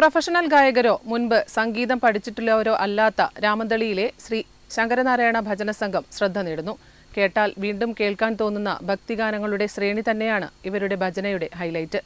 Professional ഗായകരോ മുൻപ് സംഗീതം പഠിച്ചിട്ടുള്ളവരോ അല്ലാത്ത രാമന്തളിയിലെ ശ്രീ ശങ്കരനാരായണ ഭജന സംഘം ശ്രദ്ധ നേടുന്നു. കേട്ടാൽ വീണ്ടും കേൾക്കാൻ തോന്നുന്ന ഭക്തിഗാനങ്ങളുടെ ശ്രേണി തന്നെയാണ് ഇവരുടെ ഭജനയുടെ ഹൈലൈറ്റ്.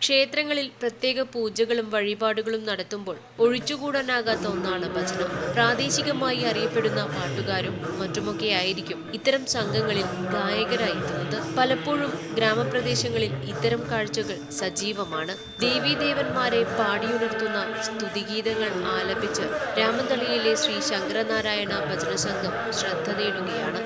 ക്ഷേത്രങ്ങളിൽ പ്രത്യേക പൂജകളും വഴിപാടുകളും നടത്തുമ്പോൾ ഒഴിച്ചുകൂടാനാകാത്ത ഒന്നാണ് ഭജനം. പ്രാദേശികമായി അറിയപ്പെടുന്ന പാട്ടുകാരും മറ്റുമൊക്കെയായിരിക്കും ഇത്തരം സംഘങ്ങളിൽ ഗായകരായി എത്തുന്നത്. പലപ്പോഴും ഗ്രാമപ്രദേശങ്ങളിൽ ഇത്തരം കാഴ്ചകൾ സജീവമാണ്. ദേവീദേവന്മാരെ പാടിയുണർത്തുന്ന സ്തുതിഗീതങ്ങൾ ആലപിച്ച് രാമന്തളിയിലെ ശ്രീ ശങ്കരനാരായണ ഭജന സംഘം ശ്രദ്ധ നേടുകയാണ്.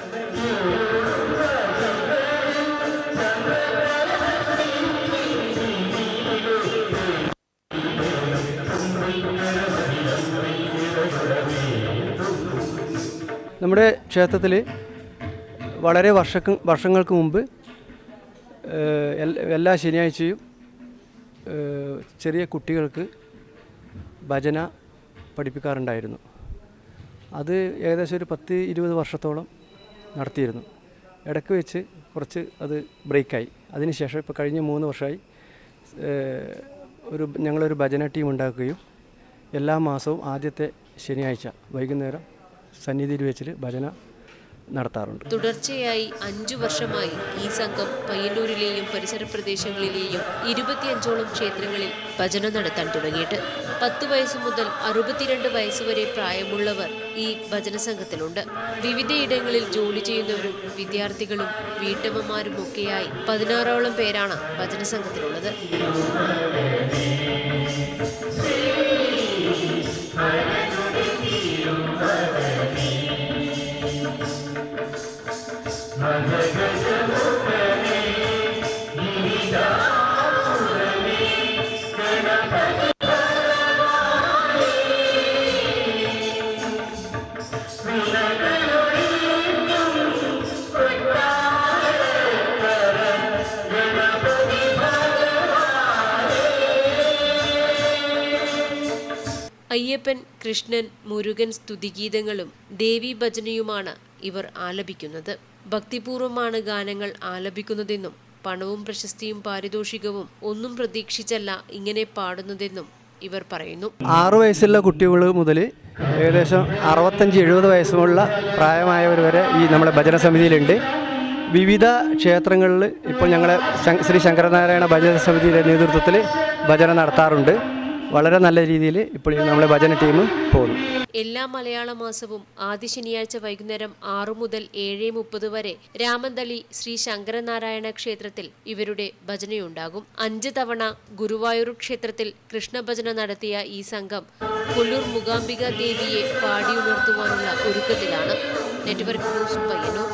നമ്മുടെ ക്ഷേത്രത്തിൽ വളരെ വർഷങ്ങൾക്ക് മുമ്പ് എല്ലാ ശനിയാഴ്ചയും ചെറിയ കുട്ടികൾക്ക് ഭജന പഠിപ്പിക്കാറുണ്ടായിരുന്നു. അത് ഏകദേശം ഒരു 10-20 വർഷത്തോളം നടത്തിയിരുന്നു. ഇടയ്ക്ക് വെച്ച് കുറച്ച് അത് ബ്രേക്കായി. അതിനുശേഷം ഇപ്പോൾ കഴിഞ്ഞ 3 വർഷമായി ഞങ്ങളൊരു ഭജന ടീം ഉണ്ടാക്കുകയും എല്ലാ മാസവും ആദ്യത്തെ ശനിയാഴ്ച വൈകുന്നേരം സന്നിധിയിൽ വെച്ചിട്ട് ഭജന നടത്താറുണ്ട്. തുടർച്ചയായി 5 വർഷമായി ഈ സംഘം പയ്യന്നൂരിലെയും പരിസര പ്രദേശങ്ങളിലെയും 25ഓളം ക്ഷേത്രങ്ങളിൽ ഭജന നടത്താൻ തുടങ്ങിയിട്ട് 10 വയസ്സ് മുതൽ 62 വയസ്സുവരെ പ്രായമുള്ളവർ ഈ ഭജന സംഘത്തിലുണ്ട്. വിവിധയിടങ്ങളിൽ ജോലി ചെയ്യുന്നവരും വിദ്യാർത്ഥികളും വീട്ടമ്മമാരും ഒക്കെയായി 16ഓളം പേരാണ് ഭജന സംഘത്തിലുള്ളത്. അയ്യപ്പൻ, കൃഷ്ണൻ, മുരുകൻ സ്തുതിഗീതങ്ങളും ദേവീ ഭജനയുമാണ് ഇവർ ആലപിക്കുന്നത്. ഭക്തിപൂർവ്വമാണ് ഗാനങ്ങൾ ആലപിക്കുന്നതെന്നും പണവും പ്രശസ്തിയും പാരിതോഷികവും ഒന്നും പ്രതീക്ഷിച്ചല്ല ഇങ്ങനെ പാടുന്നതെന്നും ഇവർ പറയുന്നു. 6 വയസ്സുള്ള കുട്ടികൾ മുതൽ ഏകദേശം 65-70 വയസ്സുള്ള പ്രായമായവർ വരെ ഈ നമ്മുടെ ഭജന സമിതിയിലുണ്ട്. വിവിധ ക്ഷേത്രങ്ങളിൽ ഇപ്പോൾ ഞങ്ങളെ ശ്രീ ശങ്കരനാരായണ ഭജന സമിതിയുടെ നേതൃത്വത്തിൽ ഭജന നടത്താറുണ്ട്. വളരെ നല്ല രീതിയിൽ ഇപ്പോൾ നമ്മളെ ഭജന ടീം പോകുന്നു. എല്ലാ മലയാള മാസവും ആദ്യ ശനിയാഴ്ച വൈകുന്നേരം 6 മുതൽ 7:30 വരെ രാമന്തളി ശ്രീ ശങ്കരനാരായണ ക്ഷേത്രത്തിൽ ഇവരുടെ ഭജനയുണ്ടാകും. 5 തവണ ഗുരുവായൂർ ക്ഷേത്രത്തിൽ കൃഷ്ണഭജന നടത്തിയ ഈ സംഘം കൊല്ലൂർ മൂകാംബിക ദേവിയെ പാടിയുണർത്തുവാനുള്ള ഒരുക്കത്തിലാണ്. Network news Payyanur.